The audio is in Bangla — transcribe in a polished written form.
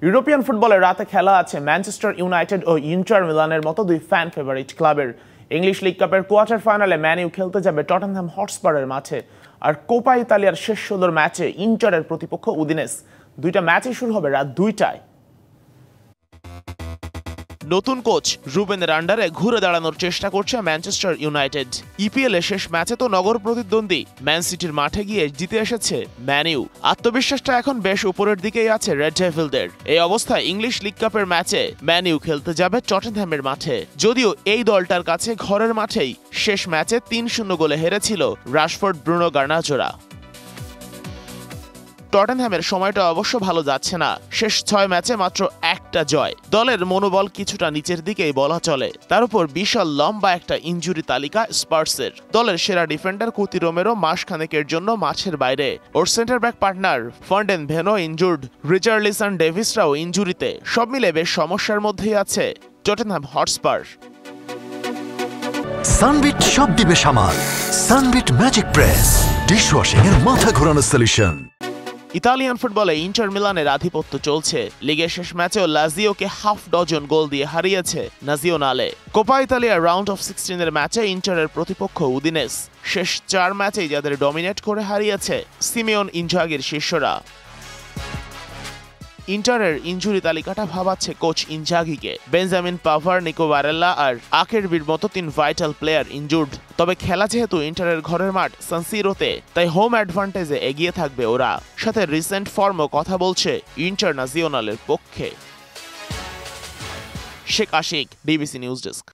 ইউরোপিয়ান ফুটবলে রাতে খেলা আছে ম্যানচেস্টার ইউনাইটেড ও ইন্টার মিলানের মতো দুই ফ্যান ফেভারিট ক্লাবের। ইংলিশ লিগ কাপের কোয়ার্টার ফাইনালে ম্যান ইউ খেলতে যাবে টটেনহ্যাম হটস্পারের মাঠে। আর কোপা ইতালিয়ার শেষ ১৬ ম্যাচে ইন্টারের প্রতিপক্ষ উদিনেস। দুইটা ম্যাচই শুরু হবে রাত ২টায়। নতুন কোচ রুবেনের আন্ডারে ঘুরে দাঁড়ানোর চেষ্টা করছে ম্যানচেস্টার ইউনাইটেড। ইপিএল এর শেষ ম্যাচে তো নগর প্রতিদ্বন্দ্বী ম্যান সিটির মাঠে গিয়ে জিতে এসেছে ম্যান ইউ। আত্মবিশ্বাসটা এখন বেশ উপরের দিকেই আছে রেড ডেভিলদের। এই অবস্থায় ইংলিশ লিগ কাপের ম্যাচে ম্যান ইউ খেলতে যাবে টটেনহ্যামের মাঠে। যদিও এই দলটার কাছে ঘরের মাঠেই শেষ ম্যাচে ৩-০ গোলে হেরেছিল রাশফোর্ড ব্রুনো গার্নাচোরা। টটেনহ্যামের সময়টা অবশ্য ভালো যাচ্ছে না। শেষ ৬ ম্যাচে মাত্র একটা জয়। দলের মনোবল কিছুটা নিচের দিকেই বলা চলে। তার উপর বিশাল লম্বা একটা ইনজুরি তালিকা স্পার্সের। দলের সেরা ডিফেন্ডার কুতি রোমেরো মাসখানেকের জন্য মাঠের বাইরে। ওর centre back partner Van de Ven injured, Richarlison ডেভিসরাও ইনজুরিতে। সব মিলে বেশ সমস্যার মধ্যেই আছে টটেনহ্যাম হটস্পার। সানবিট সব দিবে সামাল। সানবিট ম্যাজিক প্রেস ডিশওয়াশিং এর মাথা ঘোরানো সলিউশন। ইতালিয়ান ফুটবলে ইন্টার মিলানের আধিপত্য চলছে। লিগের শেষ ম্যাচেও লাজিওকে হাফ ডজন গোল দিয়ে হারিয়েছে নাজিওনালে। কোপা ইতালিয়ার রাউন্ড অফ 16 এর ম্যাচে ইন্টারের প্রতিপক্ষ উদিনেস। শেষ ৪ ম্যাচেই যাদের ডমিনেট করে হারিয়েছে সিমিওন ইনজাগির শিষ্যরা। ইন্টারের ইনজুরি তালিকাটা ভাবাচ্ছে কোচ ইনজাগিকে। বেঞ্জামিন পাভার, নিকো বারেল্লা আর আকেরবির মতো ৩ ভাইটাল প্লেয়ার ইনজুর্ড। তবে খেলা যেহেতু ইন্টারের ঘরের মাঠ সান সিরোতে, তাই হোম অ্যাডভান্টেজে এগিয়ে থাকবে ওরা। সাথে রিসেন্ট ফর্মও কথা বলছে ইন্টারন্যাশনালের পক্ষে। Sheikh Ashiq, DBC news desk.